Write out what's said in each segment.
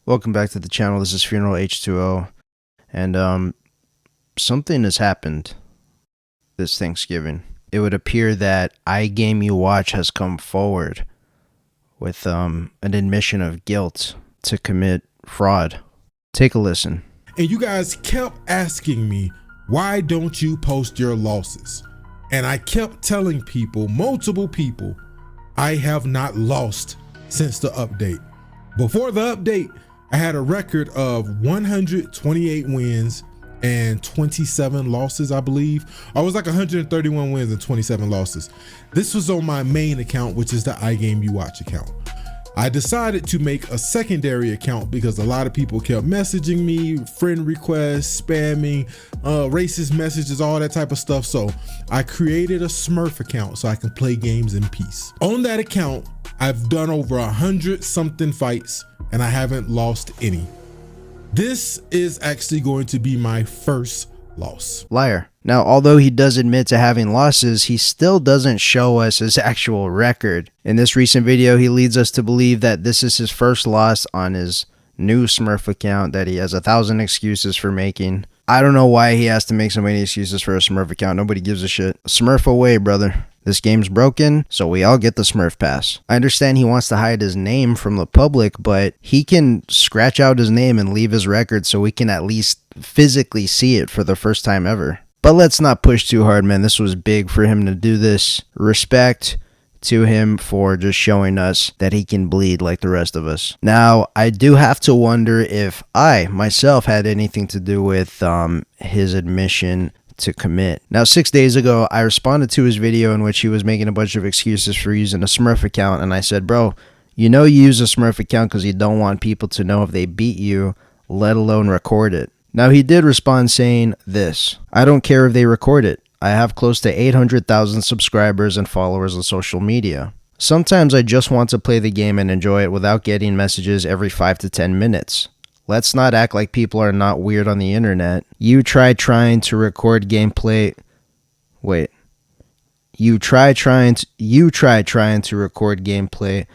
Welcome back to the channel. This is Funeral H2O, and something has happened this Thanksgiving. It would appear that EyegameUwatch has come forward with an admission of guilt to commit fraud. Take a listen. And you guys kept asking me, why don't you post your losses? And I kept telling people, multiple people, I have not lost since the update. Before the update, I had a record of 128 wins and 27 losses, I believe. I was like 131 wins and 27 losses. This was on my main account, which is the EyegameUwatch account. I decided to make a secondary account because a lot of people kept messaging me, friend requests, spamming, racist messages, all that type of stuff. So I created a Smurf account so I can play games in peace. On that account, I've done over 100 something fights and I haven't lost any. This is actually going to be my first loss. Liar. Now, although he does admit to having losses, he still doesn't show us his actual record. In this recent video, he leads us to believe that this is his first loss on his new Smurf account that he has 1,000 excuses for making. I don't know why he has to make so many excuses for a Smurf account. Nobody gives a shit. Smurf away, brother. This game's broken, so we all get the Smurf pass. I understand he wants to hide his name from the public, but he can scratch out his name and leave his record so we can at least physically see it for the first time ever. But let's not push too hard, man. This was big for him to do this. Respect to him for just showing us that he can bleed like the rest of us. Now, I do have to wonder if I, myself, had anything to do with his admission to commit. Now, 6 days ago, I responded to his video in which he was making a bunch of excuses for using a Smurf account, and I said, bro, you know you use a Smurf account because you don't want people to know if they beat you, let alone record it. Now, he did respond saying this: I don't care if they record it. I have close to 800,000 subscribers and followers on social media. Sometimes I just want to play the game and enjoy it without getting messages every 5 to 10 minutes. Let's not act like people are not weird on the internet. You tried trying to record gameplay. Wait. You tried trying to record gameplay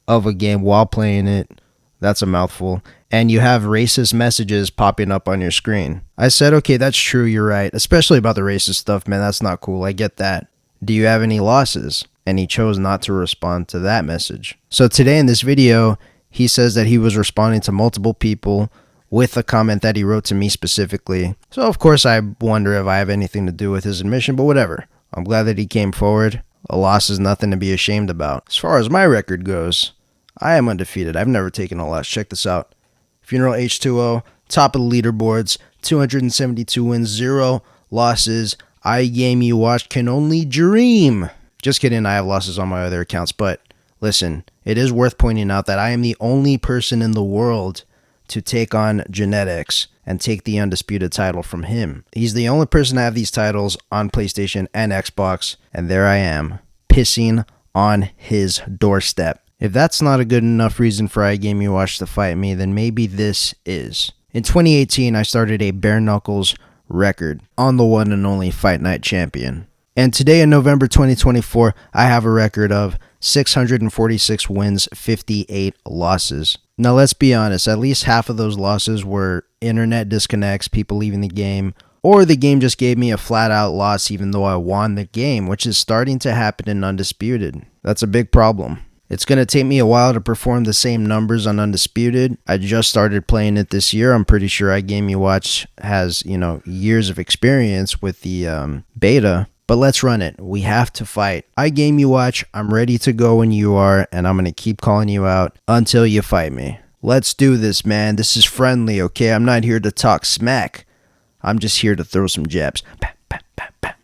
of a game while playing it. That's a mouthful. And you have racist messages popping up on your screen. I said, okay, that's true, you're right. Especially about the racist stuff, man, that's not cool, I get that. Do you have any losses? And he chose not to respond to that message. So today in this video, he says that he was responding to multiple people with a comment that he wrote to me specifically. So of course I wonder if I have anything to do with his admission, but whatever. I'm glad that he came forward. A loss is nothing to be ashamed about. As far as my record goes, I am undefeated. I've never taken a loss. Check this out. Funeral H2O, top of the leaderboards, 272 wins, 0 losses. EyegameUwatch can only dream. Just kidding, I have losses on my other accounts, but listen, it is worth pointing out that I am the only person in the world to take on Genetics and take the Undisputed title from him. He's the only person to have these titles on PlayStation and Xbox, and there I am, pissing on his doorstep. If that's not a good enough reason for EyegameUwatch to fight me, then maybe this is. In 2018, I started a bare knuckles record on the one and only Fight Night Champion. And today in November 2024, I have a record of 646 wins, 58 losses. Now let's be honest, at least half of those losses were internet disconnects, people leaving the game, or the game just gave me a flat out loss even though I won the game, which is starting to happen in Undisputed. That's a big problem. It's going to take me a while to perform the same numbers on Undisputed. I just started playing it this year. I'm pretty sure EyegameUwatch has, years of experience with the beta. But let's run it. We have to fight. EyegameUwatch, I'm ready to go when you are, and I'm going to keep calling you out until you fight me. Let's do this, man. This is friendly, okay? I'm not here to talk smack. I'm just here to throw some jabs.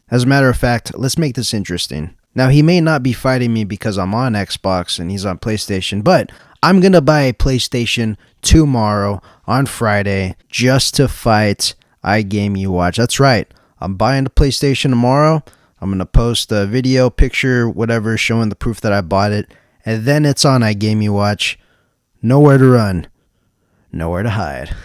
As a matter of fact, let's make this interesting. Now, he may not be fighting me because I'm on Xbox and he's on PlayStation, but I'm going to buy a PlayStation tomorrow on Friday just to fight EyegameUwatch. That's right. I'm buying the PlayStation tomorrow. I'm going to post a video, picture, whatever, showing the proof that I bought it. And then it's on EyegameUwatch. Nowhere to run. Nowhere to hide.